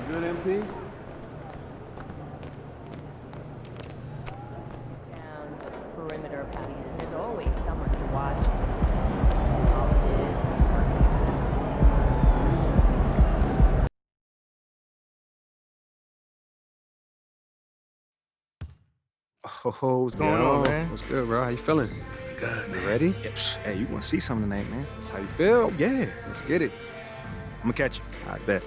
Good, MP? Down the perimeter of police, and there's always someone to watch. All it is. Oh, what's going on, man? What's good, bro? How you feeling? Good, man. You ready? Yep. Hey, you want to see something tonight, man? That's how you feel? Yeah. Let's get it. I'm gonna catch you. I bet.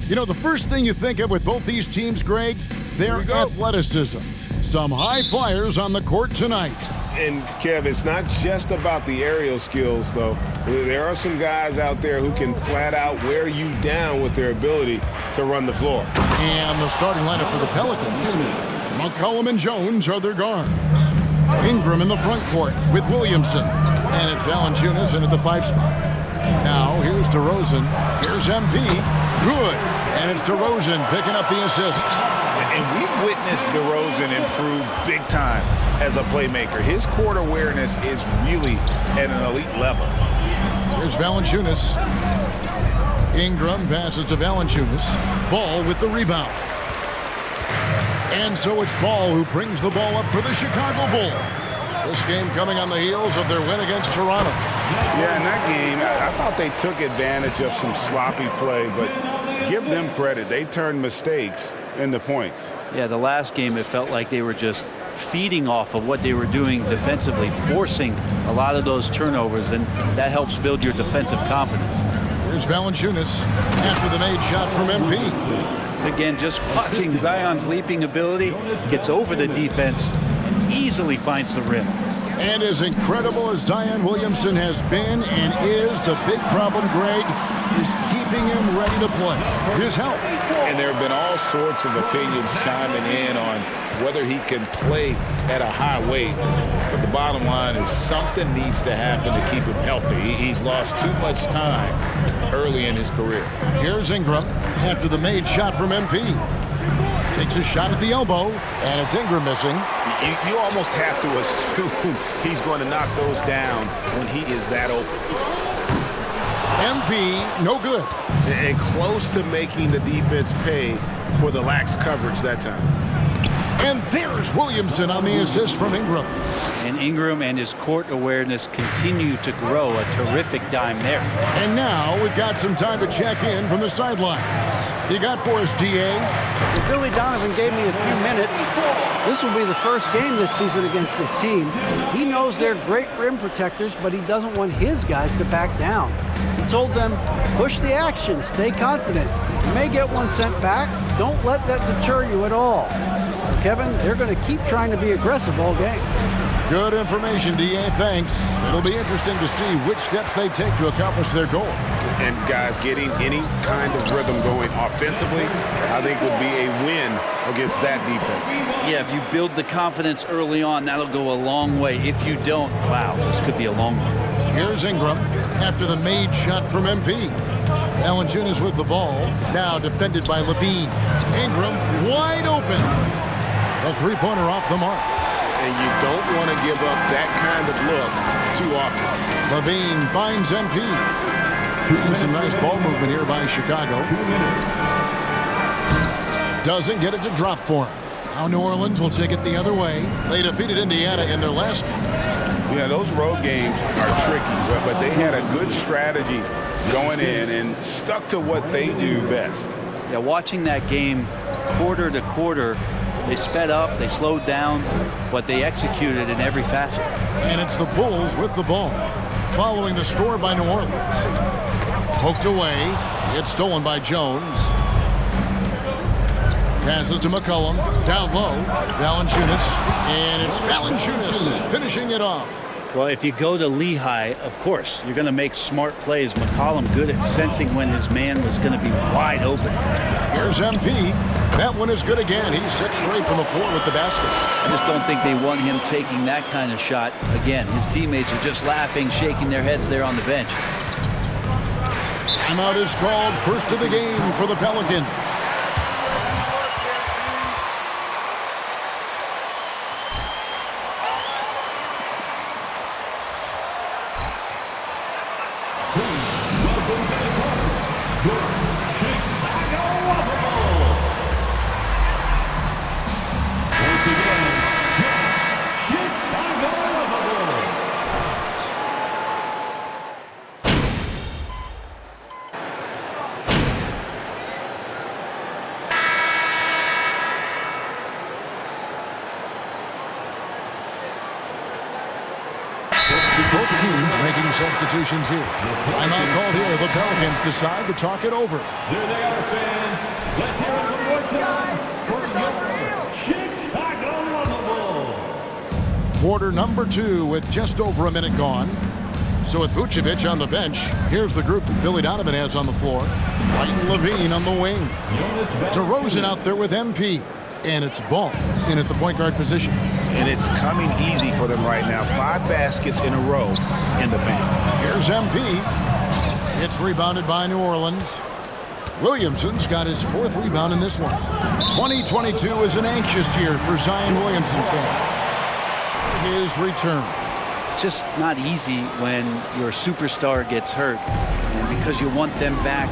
You know, the first thing you think of with both these teams, Greg, their athleticism. Some high flyers on the court tonight. And, Kev, it's not just about the aerial skills, though. There are some guys out there who can flat out wear you down with their ability to run the floor. And the starting lineup for the Pelicans, McCollum and Jones are their guards. Ingram in the front court with Williamson. And it's Valanciunas in at the 5 spot. Now, here's DeRozan. Here's MP. Good. And it's DeRozan picking up the assist. And we've witnessed DeRozan improve big time as a playmaker. His court awareness is really at an elite level. Here's Valanciunas. Ingram passes to Valanciunas. Ball with the rebound. And so it's Ball who brings the ball up for the Chicago Bulls. This game coming on the heels of their win against Toronto. Yeah, in that game, I thought they took advantage of some sloppy play, but give them credit. They turned mistakes into points. Yeah, the last game, it felt like they were just feeding off of what they were doing defensively, forcing a lot of those turnovers, and that helps build your defensive confidence. Here's Valanciunas after the made shot from MP. Again, just watching Zion's leaping ability, gets over the defense, and easily finds the rim. And as incredible as Zion Williamson has been and is, the big problem, Greg, is keeping him ready to play. His health. And there have been all sorts of opinions chiming in on whether he can play at a high weight. But the bottom line is something needs to happen to keep him healthy. He's lost too much time early in his career. Here's Ingram after the made shot from MP. Takes a shot at the elbow, and it's Ingram missing. You almost have to assume he's going to knock those down when he is that open. MP, no good. and close to making the defense pay for the lax coverage that time. And there's Williamson on the assist from Ingram. And Ingram and his court awareness continue to grow. A terrific dime there. And now we've got some time to check in from the sidelines. You got for us, D.A.? Well, Billy Donovan gave me a few minutes. This will be the first game this season against this team. He knows they're great rim protectors, but he doesn't want his guys to back down. He told them, push the action, stay confident. You may get one sent back. Don't let that deter you at all. Kevin, they're going to keep trying to be aggressive all game. Good information, D.A. Thanks. It'll be interesting to see which steps they take to accomplish their goal. And guys, getting any kind of rhythm going offensively, I think would be a win against that defense. Yeah, if you build the confidence early on, that'll go a long way. If you don't, wow, this could be a long one. Here's Ingram after the made shot from MP. Valanciunas with the ball, now defended by Levine. Ingram wide open. A three-pointer off the mark. And you don't want to give up that kind of look too often. Levine finds MP. And some nice ball movement here by Chicago. Doesn't get it to drop for him. Now New Orleans will take it the other way. They defeated Indiana in their last game. Yeah, those road games are tricky, but they had a good strategy going in and stuck to what they do best. Yeah, watching that game quarter to quarter, they sped up, they slowed down, but they executed in every facet. And it's the Bulls with the ball, following the score by New Orleans. Poked away. It's stolen by Jones. Passes to McCollum. Down low. Valanciunas. And it's Valanciunas finishing it off. Well, if you go to Lehigh, of course, you're going to make smart plays. McCollum good at sensing when his man was going to be wide open. Here's MP. That one is good again. He's 6 straight from the floor with the basket. I just don't think they want him taking that kind of shot again. His teammates are just laughing, shaking their heads there on the bench. Timeout is called. First of the game for the Pelicans. Both teams making substitutions here. Timeout called here. The Pelicans decide to talk it over. There they are, fans. Let's hear it one more time for your Chicago Bulls. Quarter number 2 with just over a minute gone. So with Vucevic on the bench, here's the group that Billy Donovan has on the floor. White and Levine on the wing. DeRozan out there with MP. And it's Ball in at the point guard position. And it's coming easy for them right now. 5 baskets in a row in the paint. Here's MP. It's rebounded by New Orleans. Williamson's got his 4th rebound in this one. 2022 is an anxious year for Zion Williamson fans. His return. It's just not easy when your superstar gets hurt, and because you want them back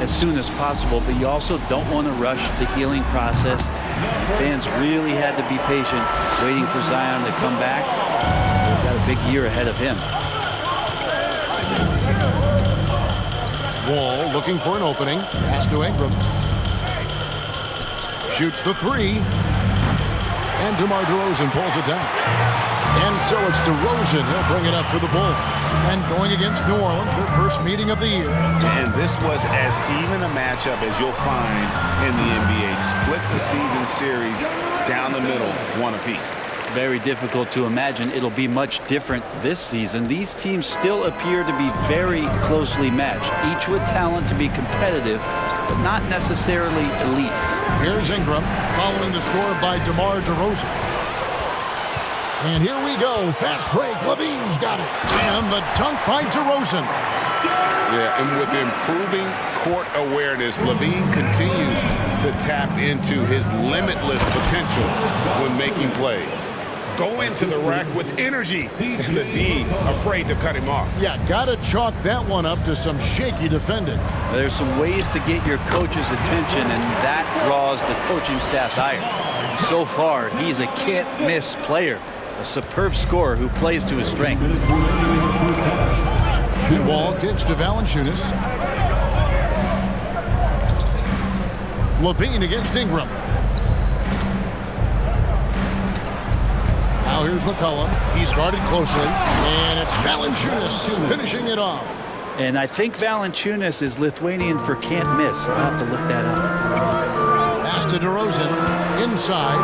as soon as possible, but you also don't want to rush the healing process. And fans really had to be patient, waiting for Zion to come back. They've got a big year ahead of him. Wall looking for an opening. Pass to Ingram. Shoots the 3. And DeMar DeRozan pulls it down. And so it's DeRozan. He'll bring it up for the Bulls. And going against New Orleans, their first meeting of the year. And this was as even a matchup as you'll find in the NBA. Split the season series down the middle, 1 apiece. Very difficult to imagine it'll be much different this season. These teams still appear to be very closely matched, each with talent to be competitive, but not necessarily elite. Here's Ingram, following the score by DeMar DeRozan. And here we go. Fast break. Levine's got it. And the dunk by DeRozan. Yeah, and with improving court awareness, Levine continues to tap into his limitless potential when making plays. go into the rack with energy, and the D afraid to cut him off. Yeah, gotta chalk that one up to some shaky defending. There's some ways to get your coach's attention, and that draws the coaching staff's ire. So far, he's a can't-miss player, a superb scorer who plays to his strength. And Wall kicks to Valanciunas. Levine against Ingram. Now here's McCollum. He's guarded closely. And it's Valanciunas finishing it off. And I think Valanciunas is Lithuanian for can't miss. I'll have to look that up. Pass to DeRozan. Inside.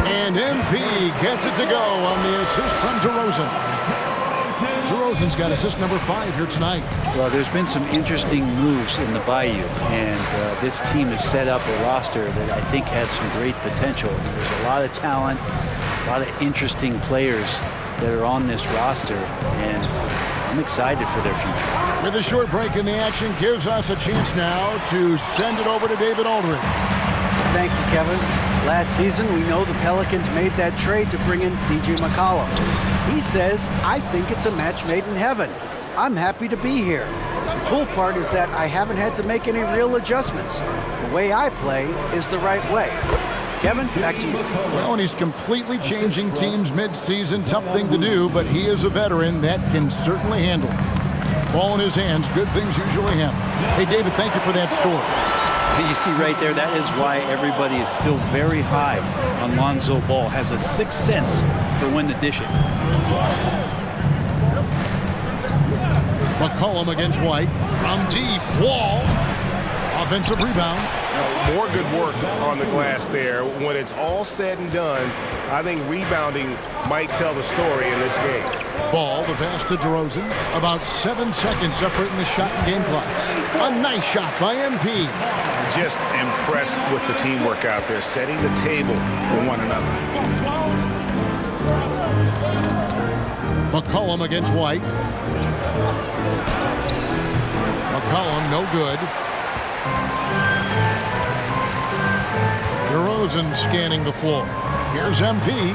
And MP gets it to go on the assist from DeRozan. DeRozan's got assist number 5 here tonight. Well, there's been some interesting moves in the Bayou, and this team has set up a roster that I think has some great potential. There's a lot of talent, a lot of interesting players that are on this roster, and I'm excited for their future. With a short break in the action, gives us a chance now to send it over to David Aldridge. Thank you, Kevin. Last season, we know the Pelicans made that trade to bring in C.J. McCollum. He says, I think it's a match made in heaven. I'm happy to be here. The cool part is that I haven't had to make any real adjustments. The way I play is the right way. Kevin, back to you. Well, and he's completely changing teams mid-season. Tough thing to do, but he is a veteran that can certainly handle it. Ball in his hands, good things usually happen. Hey, David, thank you for that story. You see right there, that is why everybody is still very high on Lonzo Ball. Has a sixth sense for when to dish it. McCollum against White. From deep. Wall. Offensive rebound. More good work on the glass there. When it's all said and done, I think rebounding might tell the story in this game. Ball, the pass to DeRozan. About 7 seconds separating the shot and game clocks. A nice shot by MP. Just impressed with the teamwork out there, setting the table for one another. McCollum against White. McCollum, no good. DeRozan scanning the floor. Here's MP.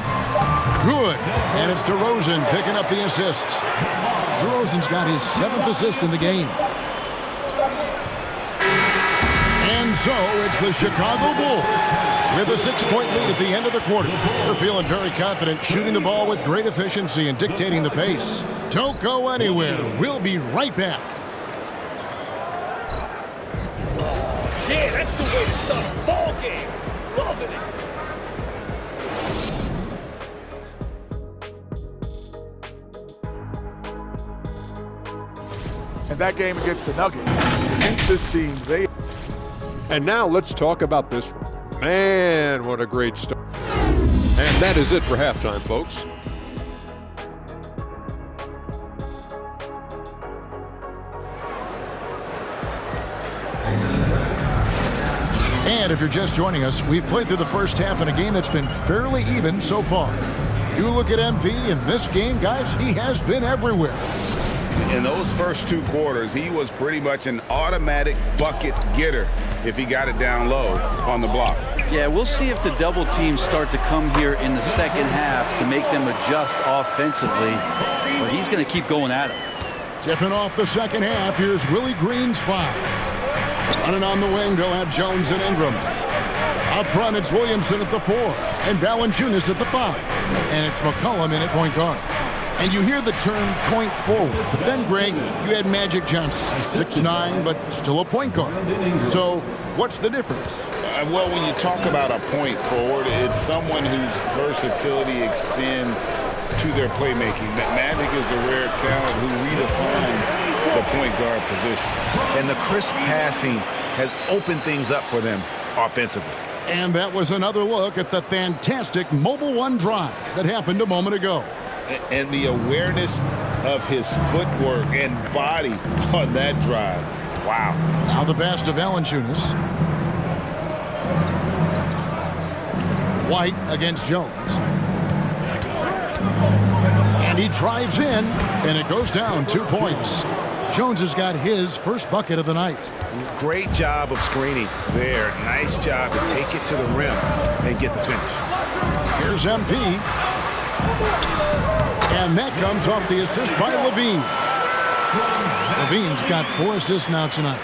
Good. And it's DeRozan picking up the assists. DeRozan's got his 7th assist in the game. And so it's the Chicago Bulls with a 6-point lead at the end of the quarter. They're feeling very confident, shooting the ball with great efficiency and dictating the pace. Don't go anywhere. We'll be right back. Yeah, that's the way to start a ball game. Loving it. And that game against the Nuggets, against this team, they... And now let's talk about this one. Man, what a great start. And that is it for halftime, folks. And if you're just joining us, we've played through the first half in a game that's been fairly even so far. You look at MP in this game, guys, he has been everywhere. In those first 2 quarters, he was pretty much an automatic bucket getter if he got it down low on the block. Yeah, we'll see if the double teams start to come here in the second half to make them adjust offensively. But he's going to keep going at it. Tipping off the second half, here's Willie Green's foul. Running on the wing, they'll have Jones and Ingram. Up front, it's Williamson at the 4 and Valanciunas at the 5. And it's McCollum in at point guard. And you hear the term point forward. But then, Greg, you had Magic Johnson, 6'9", but still a point guard. So what's the difference? Well, when you talk about a point forward, it's someone whose versatility extends to their playmaking. Magic is the rare talent who redefined the point guard position. And the crisp passing has opened things up for them offensively. And that was another look at the fantastic Mobile One drive that happened a moment ago. And the awareness of his footwork and body on that drive. Wow. Now the pass to Valanciunas. White against Jones. And he drives in, and it goes down 2 points. Jones has got his first bucket of the night. Great job of screening there. Nice job to take it to the rim and get the finish. Here's MP. And that comes off the assist by Levine. Levine's got 4 assists now tonight.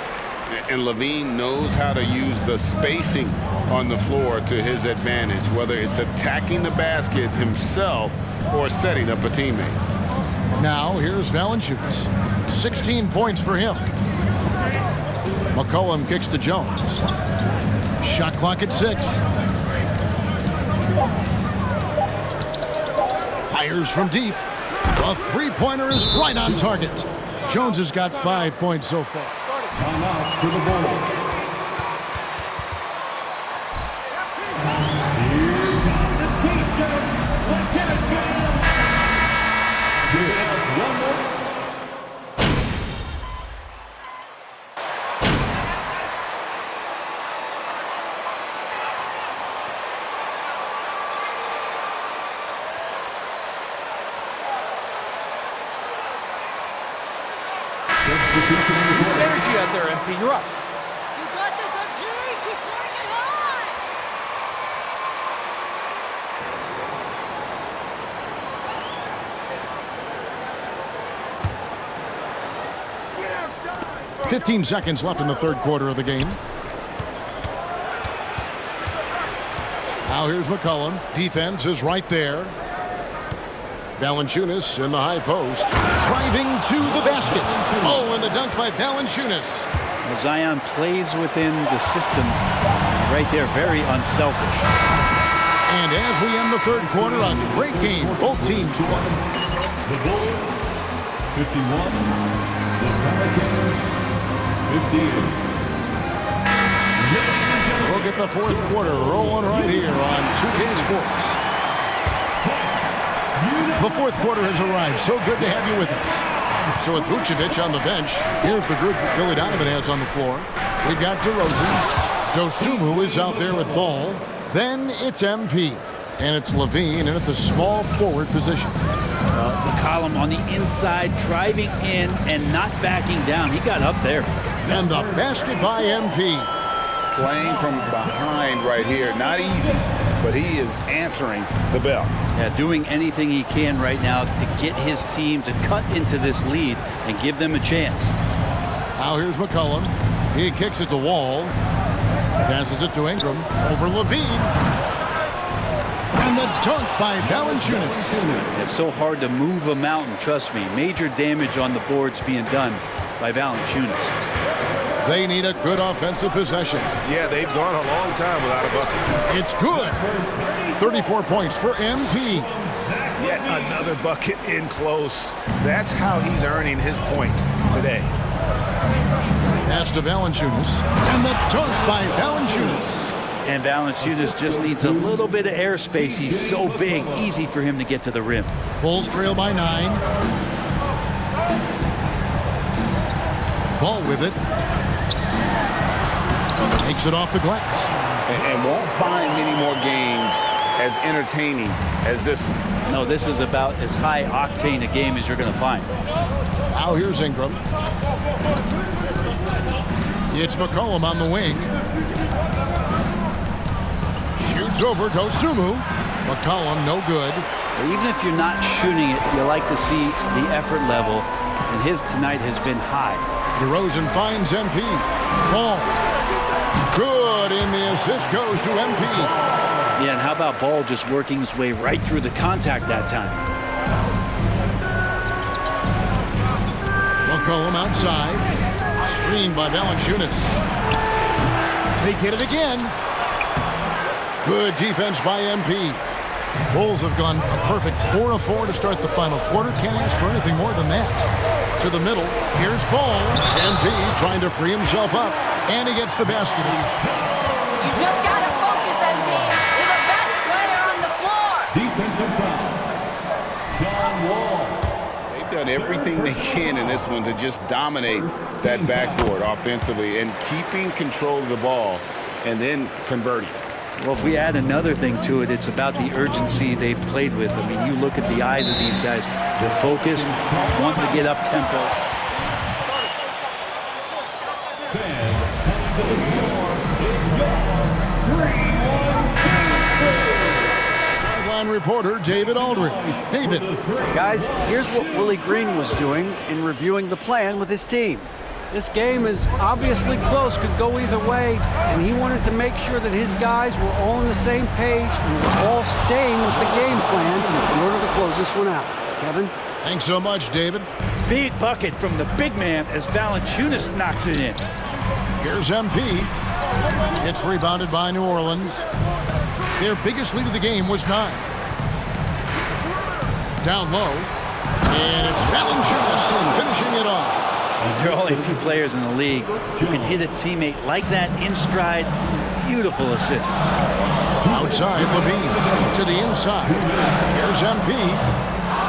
And Levine knows how to use the spacing on the floor to his advantage, whether it's attacking the basket himself or setting up a teammate. Now here's Valanciunas. 16 points for him. McCollum kicks to Jones. Shot clock at 6. Fires from deep. A three-pointer is right on target. Jones has got 5 points so far. Time out to the ball. Here come the T-shirts. Let's get it, fans. One more. It's energy out there, MP. You're up. You got this, MP. Keep putting it on. 15 seconds left in the third quarter of the game. Now here's McCollum. Defense is right there. Valanciunas in the high post. Driving to the basket. Oh, and the dunk by Valanciunas. Well, Zion plays within the system right there, very unselfish. And as we end the third quarter, a great game. Both teams won. The Bulls, 51. The Pelicans, 58. We'll get the fourth quarter rolling right here on 2K Sports. The fourth quarter has arrived. So good to have you with us. So with Vucevic on the bench, here's the group Billy Donovan has on the floor. We've got DeRozan. Dosunmu is out there with ball. Then it's MP. And it's Levine in at the small forward position. McCollum on the inside, driving in and not backing down. He got up there. And the basket by MP. Playing from behind right here. Not easy, but he is answering the bell. Yeah, doing anything he can right now to get his team to cut into this lead and give them a chance. Now here's McCollum. He kicks it to Wall. Passes it to Ingram. Over Levine. And the dunk by Valanciunas. It's so hard to move a mountain, trust me. Major damage on the boards being done by Valanciunas. They need a good offensive possession. Yeah, they've gone a long time without a bucket. It's good. 34 points for MP. Yet another bucket in close. That's how he's earning his points today. Pass to Valanciunas. And the dunk by Valanciunas. And Valanciunas just needs a little bit of airspace. He's so big, easy for him to get to the rim. Bulls trail by 9. Ball with it. Takes it off the glass. And won't find many more games as entertaining as this one. No, this is about as high octane a game as you're going to find. Now here's Ingram. It's McCollum on the wing. Shoots over Dosunmu. McCollum no good. Even if you're not shooting it, you like to see the effort level, and his tonight has been high. DeRozan finds MP. Ball. Good, and the assist goes to MP. Yeah, and how about Ball just working his way right through the contact that time? McCollum outside. Screened by Valanciunas. They get it again. Good defense by MP. Bulls have gone a perfect 4 of 4 to start the final quarter. Can't ask for anything more than that. To the middle. Here's Ball. MP trying to free himself up. And he gets the basket. You just got to focus, MP. You're the best player on the floor. Defensive foul. John Wall. They've done everything they can in this one to just dominate that backboard offensively and keeping control of the ball and then converting. Well, if we add another thing to it, it's about the urgency they've played with. I mean, you look at the eyes of these guys. They're focused, wanting to get up tempo. sideline reporter David Aldridge. David. Guys, here's what Willie Green was doing in reviewing the plan with his team. This game is obviously close, could go either way, and he wanted to make sure that his guys were all on the same page and were all staying with the game plan in order to close this one out. Kevin? Thanks so much, David. Big bucket from the big man as Valanciunas knocks it in. Here's MP. It's rebounded by New Orleans. Their biggest lead of the game was 9. Down low, and it's Valanciunas finishing it off. There are only a few players in the league who can hit a teammate like that in stride. Beautiful assist. Outside, Levine to the inside. Here's MP.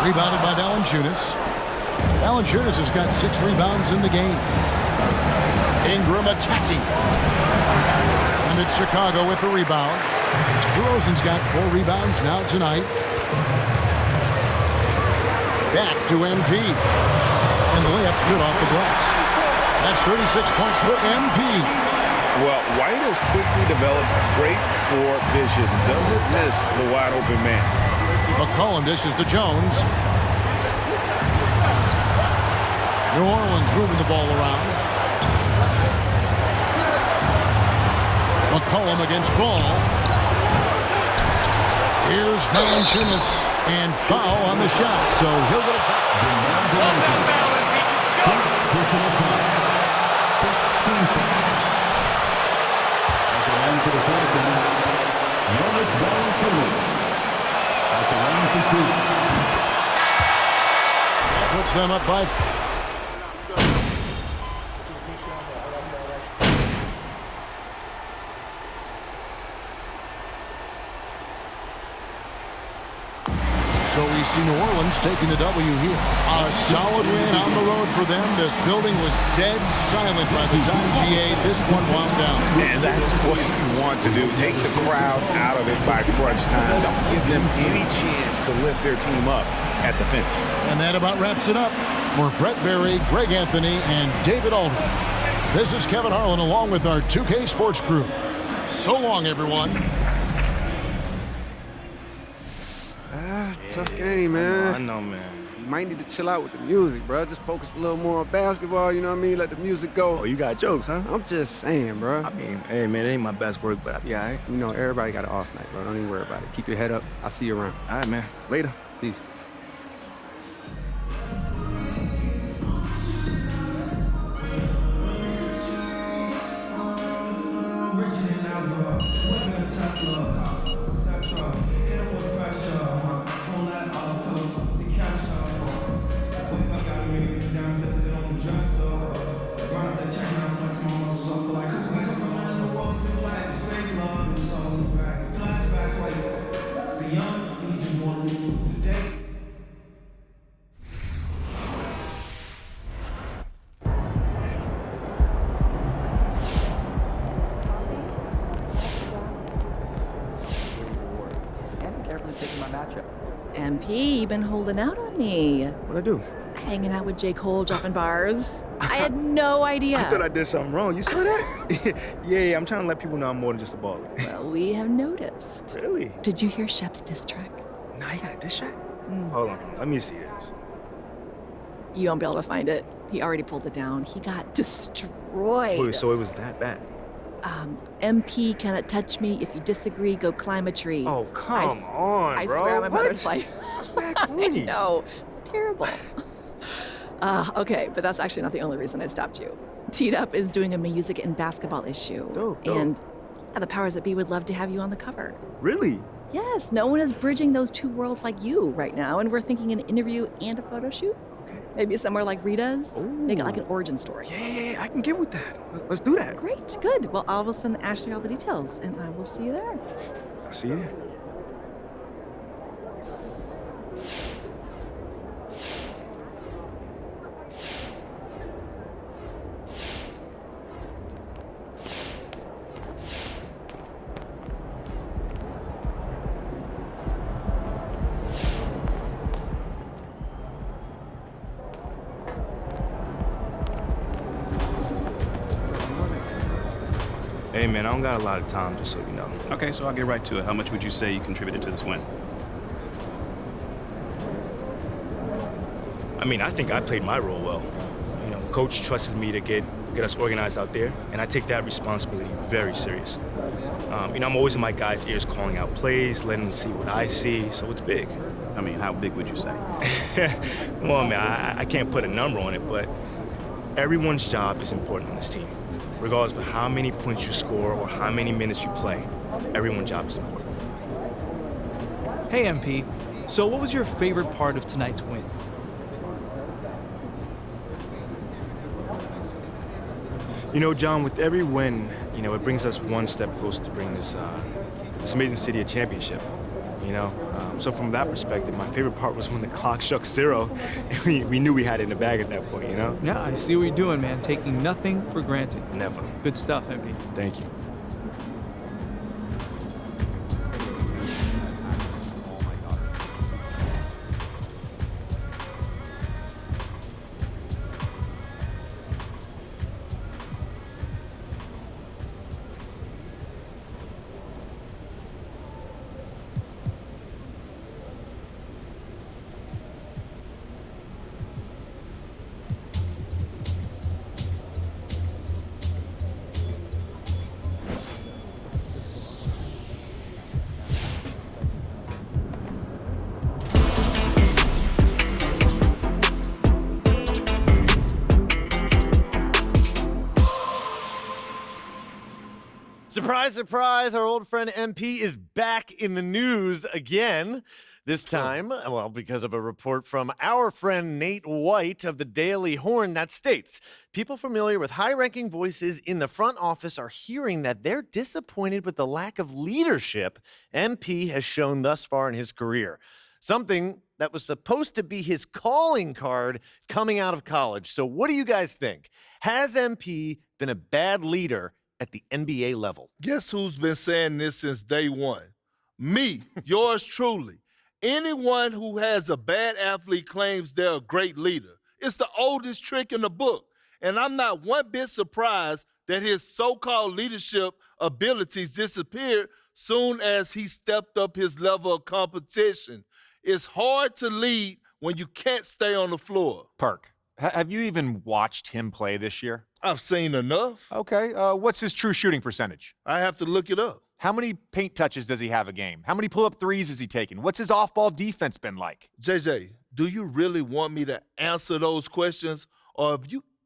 Rebounded by Valanciunas. Valanciunas has got 6 rebounds in the game. Ingram attacking. And it's Chicago with the rebound. DeRozan's got 4 rebounds now tonight. Back to MP. And the layup's good off the glass. That's 36 points for MP. Well, White has quickly developed great floor vision. Doesn't miss the wide open man. McCollum dishes to Jones. New Orleans moving the ball around. McCollum against Ball. Here's Valanciunas, and foul on the shot, so he'll get a foul. Personal foul. 15 foul. At the line for the Pelicans, Jonas Valanciunas. At the line for 2. Puts them up by... So we see New Orleans taking the W here. A solid win on the road for them. This building was dead silent by the time GA this one wound down. And that's what you want to do. Take the crowd out of it by crunch time. Don't give them any chance to lift their team up at the finish. And that about wraps it up. For Brett Berry, Greg Anthony, and David Aldridge, this is Kevin Harlan along with our 2K Sports crew. So long, everyone. Tough game, man. I know, man. You might need to chill out with the music, bro. Just focus a little more on basketball, you know what I mean? Let the music go. Oh, you got jokes, huh? I'm just saying, bro. I mean, hey, man, it ain't my best work, but I'll be all right. You know, everybody got an off night, bro. Don't even worry about it. Keep your head up. I'll see you around. All right, man. Later. Peace. MP, you've been holding out on me. What'd I do? Hanging out with J. Cole, dropping bars. I had no idea. I thought I did something wrong. You saw that? yeah, I'm trying to let people know I'm more than just a baller. Well, we have noticed. Really? Did you hear Shep's diss track? Nah, he got a diss track? Hold on, let me see this. You won't be able to find it. He already pulled it down. He got destroyed. Wait, so it was that bad? MP cannot touch me. If you disagree, go climb a tree. Oh, come on, I bro. swear on my mother's life. That's bad I corny. know. It's terrible. Okay, but that's actually not the only reason I stopped you. Teed Up is doing a music and basketball issue. Dope. And the powers that be would love to have you on the cover. Really? Yes, no one is bridging those two worlds like you right now, and we're thinking an interview and a photo shoot. Okay. Maybe somewhere like Rita's. Ooh. Make it like an origin story. Yeah, I can get with that. Let's do that. Great, good. Well, I will send Ashley all the details, and I will see you there. I'll see you there. Hey, man, I don't got a lot of time, just so you know. Okay, so I'll get right to it. How much would you say you contributed to this win? I mean, I think I played my role well. You know, coach trusted me to get us organized out there, and I take that responsibility very serious. You know, I'm always in my guys' ears calling out plays, letting them see what I see, so it's big. I mean, how big would you say? Well, man, I can't put a number on it, but everyone's job is important on this team. Regardless of how many points you score or how many minutes you play, everyone's job is important. Hey, MP. So what was your favorite part of tonight's win? You know, John, with every win, you know, it brings us one step closer to bring this amazing city a championship, you know? So from that perspective, my favorite part was when the clock struck 0, and we knew we had it in the bag at that point, you know? Yeah, I see what you're doing, man. Taking nothing for granted. Never. Good stuff, MP. Thank you. Surprise, surprise, our old friend MP is back in the news again. This time, well, because of a report from our friend Nate White of the Daily Horn that states, people familiar with high-ranking voices in the front office are hearing that they're disappointed with the lack of leadership MP has shown thus far in his career. Something that was supposed to be his calling card coming out of college. So what do you guys think? Has MP been a bad leader at the NBA level? Guess who's been saying this since day one? Me, yours truly. Anyone who has a bad athlete claims they're a great leader. It's the oldest trick in the book. And I'm not one bit surprised that his so-called leadership abilities disappeared soon as he stepped up his level of competition. It's hard to lead when you can't stay on the floor. Perk, have you even watched him play this year? I've seen enough. Okay, what's his true shooting percentage? I have to look it up. How many paint touches does he have a game? How many pull-up threes has he taken? What's his off-ball defense been like? JJ, do you really want me to answer those questions? Or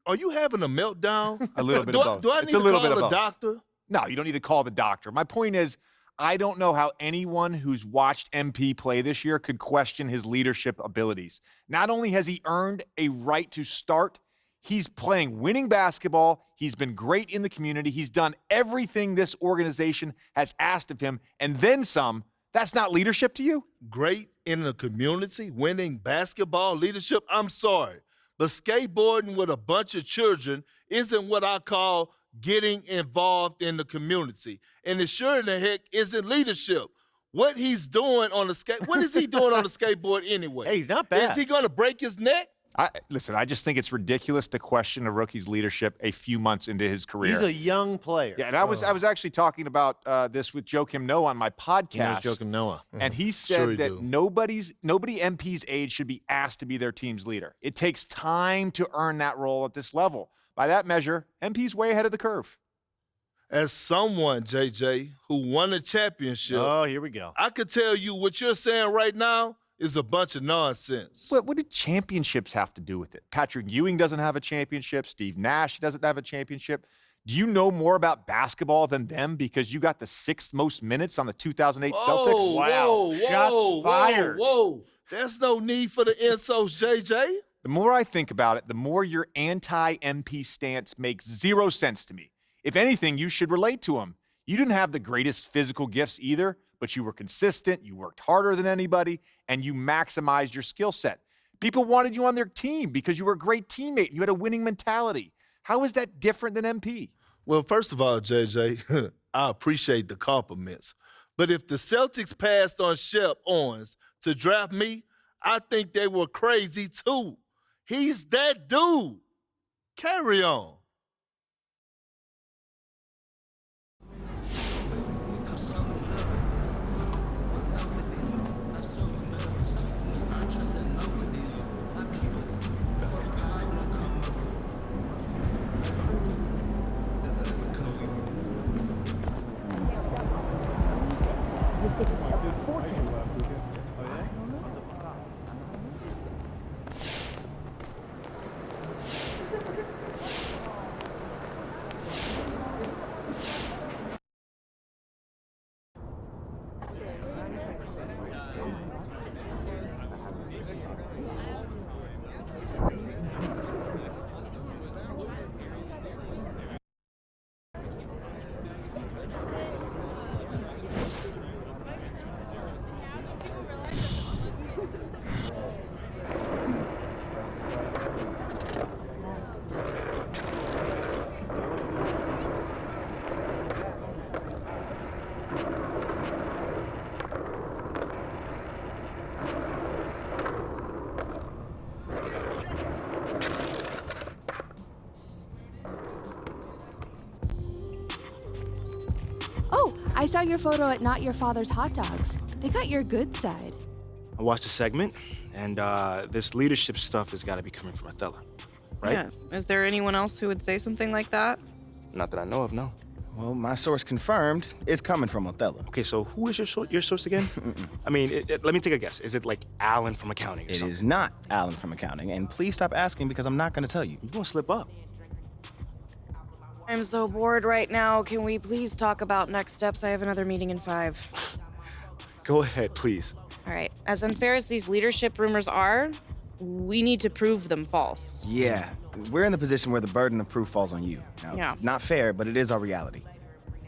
are you having a meltdown? A little bit of both. Do I need to call a doctor? No, you don't need to call the doctor. My point is, I don't know how anyone who's watched MP play this year could question his leadership abilities. Not only has he earned a right to start, he's playing winning basketball. He's been great in the community. He's done everything this organization has asked of him, and then some. That's not leadership to you? Great in the community, winning basketball leadership? I'm sorry, but skateboarding with a bunch of children isn't what I call getting involved in the community. And it sure in the heck isn't leadership. What he's doing on the what is he doing on the skateboard anyway? Hey, he's not bad. Is he going to break his neck? Listen, I just think it's ridiculous to question a rookie's leadership a few months into his career. He's a young player. Yeah, and I was actually talking about this with Joakim Noah on my podcast. He knows Joakim Noah. And he said that nobody MP's age should be asked to be their team's leader. It takes time to earn that role at this level. By that measure, MP's way ahead of the curve. As someone, JJ, who won a championship. Oh, here we go. I could tell you what you're saying right now is a bunch of nonsense. What do championships have to do with it? Patrick Ewing doesn't have a championship. Steve Nash doesn't have a championship. Do you know more about basketball than them because you got the 6th most minutes on the 2008 Celtics? Wow. Shots fired. Whoa. There's no need for the insults, JJ. The more I think about it, the more your anti-MP stance makes zero sense to me. If anything, you should relate to him. You didn't have the greatest physical gifts either, but you were consistent, you worked harder than anybody, and you maximized your skill set. People wanted you on their team because you were a great teammate and you had a winning mentality. How is that different than MP? Well, first of all, JJ, I appreciate the compliments. But if the Celtics passed on Shep Owens to draft me, I think they were crazy too. He's that dude. Carry on. I saw your photo at Not Your Father's Hot Dogs. They got your good side. I watched the segment, and this leadership stuff has got to be coming from Othello, right? Yeah. Is there anyone else who would say something like that? Not that I know of, no. Well, my source confirmed it's coming from Othello. Okay, so who is your source again? I mean, let me take a guess. Is it like Alan from accounting or It something? is not Alan from accounting, and please stop asking because I'm not going to tell you. You're going to slip up. I'm so bored right now. Can we please talk about next steps? I have another meeting in 5. Go ahead, please. All right. As unfair as these leadership rumors are, we need to prove them false. Yeah, we're in the position where the burden of proof falls on you. Now, Yeah. it's not fair, but it is our reality.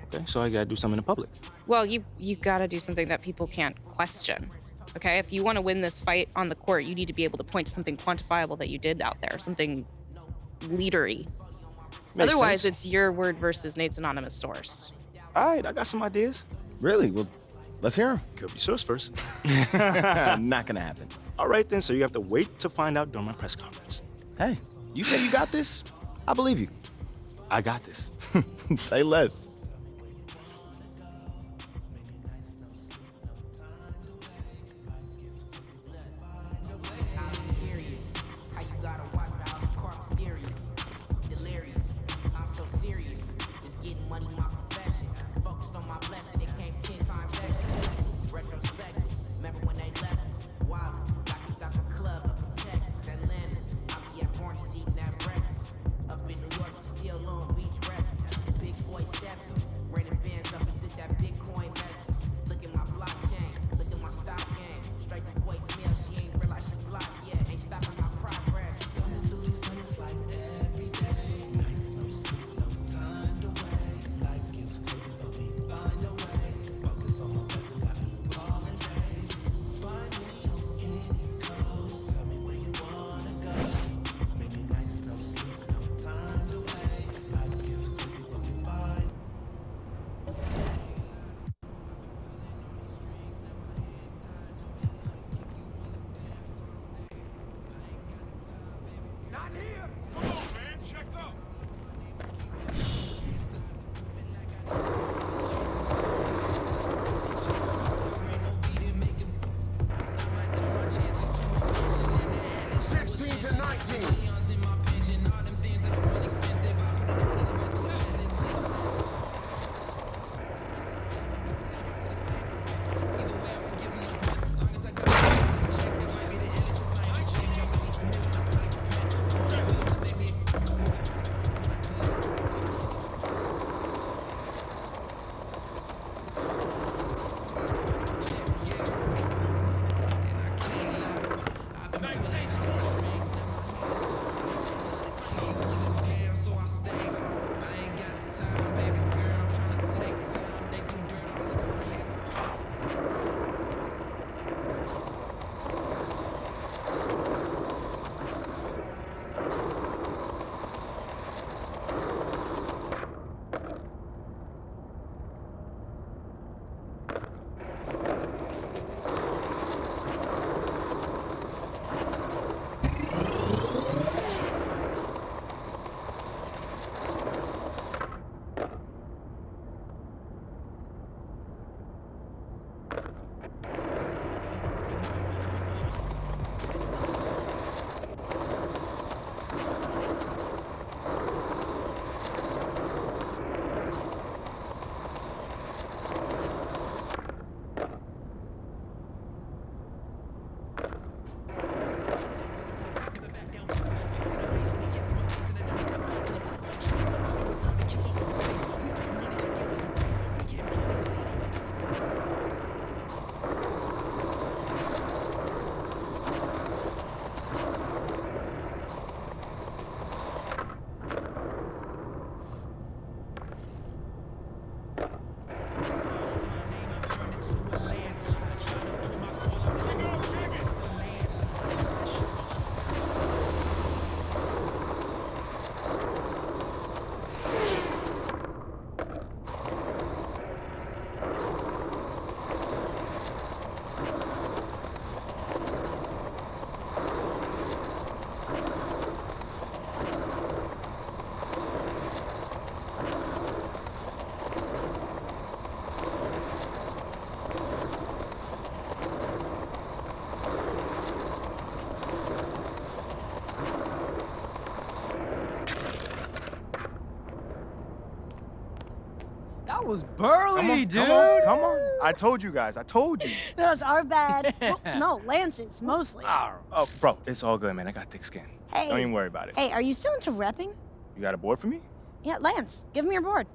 Okay, so I got to do something in public. Well, you got to do something that people can't question. Okay? If you want to win this fight on the court, you need to be able to point to something quantifiable that you did out there, something leadery. Makes Otherwise, sense. it's your word versus Nate's anonymous source. All right, I got some ideas. Really? Well, let's hear them. Could be source first. Not going to happen. All right, then, so you have to wait to find out during my press conference. Hey, you say you got this? I believe you. I got this. Say less. Step That was burly, dude. Come on. I told you guys. I told you. No, it's our bad. Well, no, Lance's mostly. Oh, bro, it's all good, man. I got thick skin. Hey. Don't even worry about it. Hey, are you still into repping? You got a board for me? Yeah, Lance, give me your board.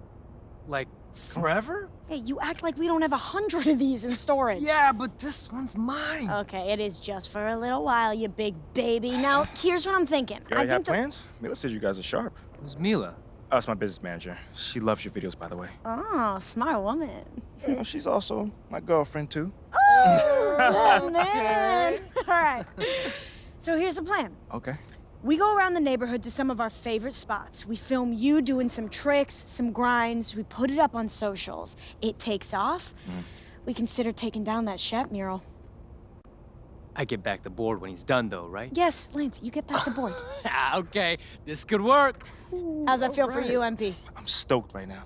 Like, forever? Hey, you act like we don't have 100 of these in storage. Yeah, but this one's mine. Okay, it is just for a little while, you big baby. Now, here's what I'm thinking. You already have plans? Mila said you guys are sharp. Who's Mila? Oh, it's my business manager. She loves your videos, by the way. Oh, smart woman. You know, she's also my girlfriend, too. Oh, man. All right. So here's the plan. Okay. We go around the neighborhood to some of our favorite spots. We film you doing some tricks, some grinds. We put it up on socials. It takes off. We consider taking down that Shep mural. I get back the board when he's done, though, right? Yes, Lance, you get back the board. Okay, this could work. How's that feel for you, MP? I'm stoked right now.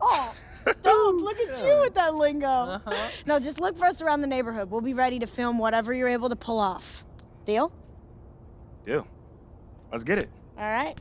Oh, stoked. Look at you with that lingo. No, just look for us around the neighborhood. We'll be ready to film whatever you're able to pull off. Deal? Deal. Let's get it. All right.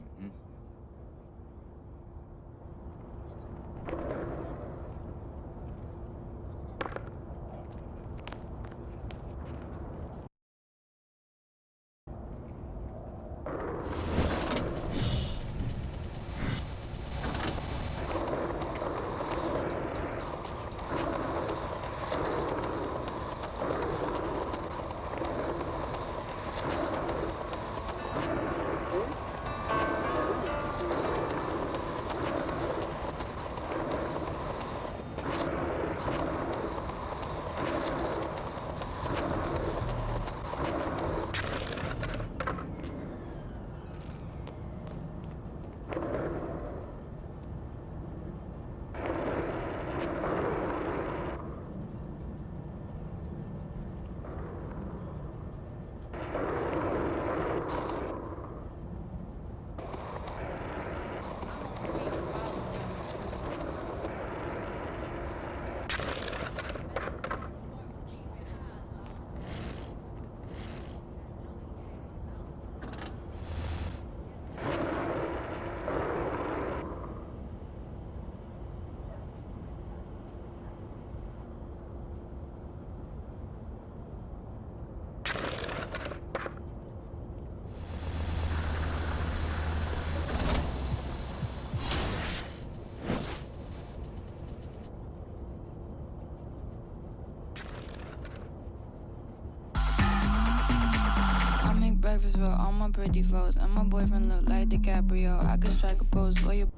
Breakfast for all my pretty foes, and my boyfriend look like DiCaprio. I could strike a pose for you.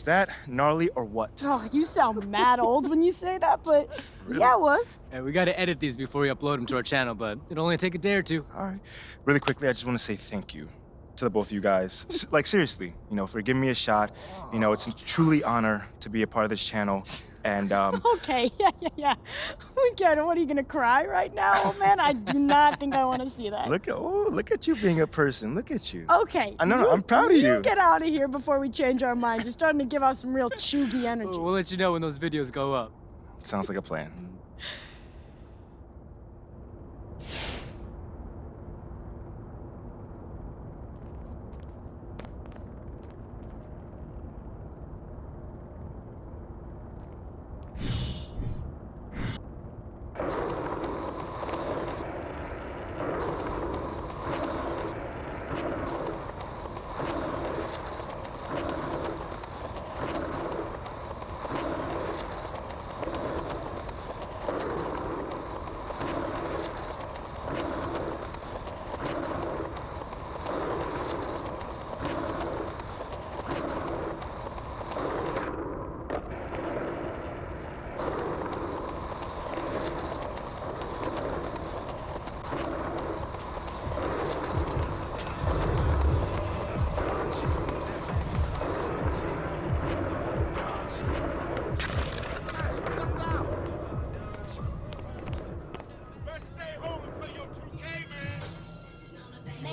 that gnarly or what? Oh, you sound mad old when you say that, but yeah, it was. Hey, we gotta edit these before we upload them to our channel, but it'll only take a day or two. All right. Really quickly, I just want to say thank you to the both of you guys. Like, seriously, for giving me a shot. It's a truly honor to be a part of this channel. And, Okay, yeah. We get it. What, are you gonna cry right now, old man? I do not think I want to see that. look at you being a person. Look at you. Okay. I know, I'm proud of you. You get out of here before we change our minds. You're starting to give off some real chuggy energy. We'll let you know when those videos go up. Sounds like a plan.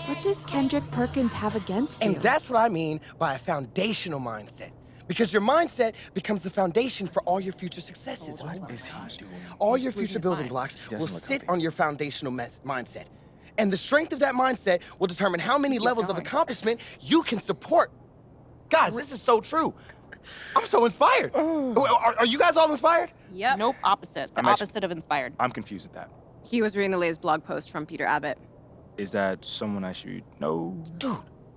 What does Kendrick Perkins have against you? And that's what I mean by a foundational mindset. Because your mindset becomes the foundation for all your future successes. All your future building blocks will sit on your foundational mindset. And the strength of that mindset will determine how many levels of accomplishment you can support. Guys, this is so true. I'm so inspired. Are you guys all inspired? Yep. Nope, opposite. The opposite of inspired. I'm confused at that. He was reading the latest blog post from Peter Abbott. Is that someone I should know? Dude.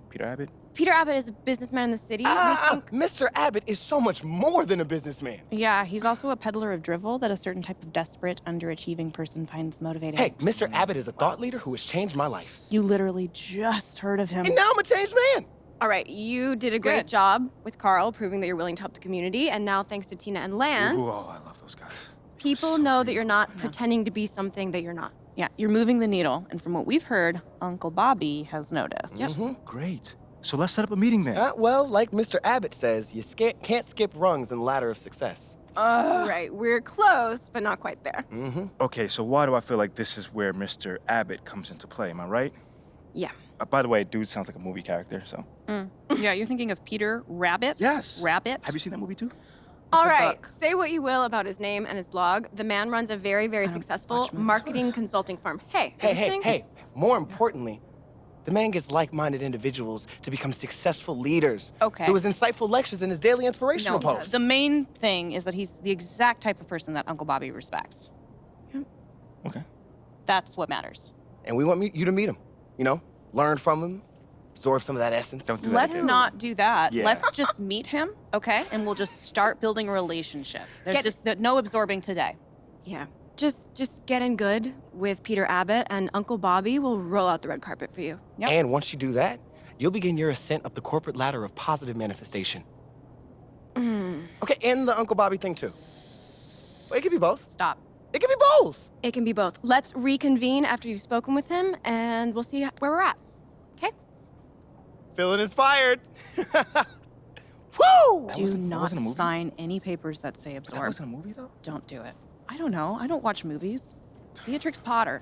Peter Abbott? Peter Abbott is a businessman in the city. Mr. Abbott is so much more than a businessman. Yeah, he's also a peddler of drivel that a certain type of desperate, underachieving person finds motivating. Hey, Mr. Abbott is a thought leader who has changed my life. You literally just heard of him. And now I'm a changed man. All right, you did a great job with Carl, proving that you're willing to help the community. And now, thanks to Tina and Lance, Ooh, I love those guys. people know that you're not pretending to be something that you're not. Yeah, you're moving the needle. And from what we've heard, Uncle Bobby has noticed. Yep. Great. So let's set up a meeting then. Well, like Mr. Abbott says, you can't skip rungs in the ladder of success. Right, we're close, but not quite there. Okay, so why do I feel like this is where Mr. Abbott comes into play? Am I right? Yeah. By the way, dude sounds like a movie character, so. Yeah, you're thinking of Peter Rabbit? Yes. Rabbit? Have you seen that movie too? All right, say what you will about his name and his blog. The man runs a very, very successful marketing consulting firm. Hey. More importantly, the man gets like-minded individuals to become successful leaders. Okay. Through his insightful lectures and his daily inspirational posts. The main thing is that he's the exact type of person that Uncle Bobby respects. Okay. That's what matters. And we want you to meet him, learn from him, absorb some of that essence. Don't do that Let's again. not do that. Yeah. Let's just meet him, okay? And we'll just start building a relationship. There's just no absorbing today. Yeah, just get in good with Peter Abbott, and Uncle Bobby will roll out the red carpet for you. Yep. And once you do that, you'll begin your ascent up the corporate ladder of positive manifestation. Okay, and the Uncle Bobby thing too. Well, it could be both. Stop. It could be both. It can be both. Let's reconvene after you've spoken with him, and we'll see where we're at. Okay? Feeling inspired. Woo! Do not sign any papers that say absorb. That wasn't a movie though? Don't do it. I don't know. I don't watch movies. Beatrix Potter.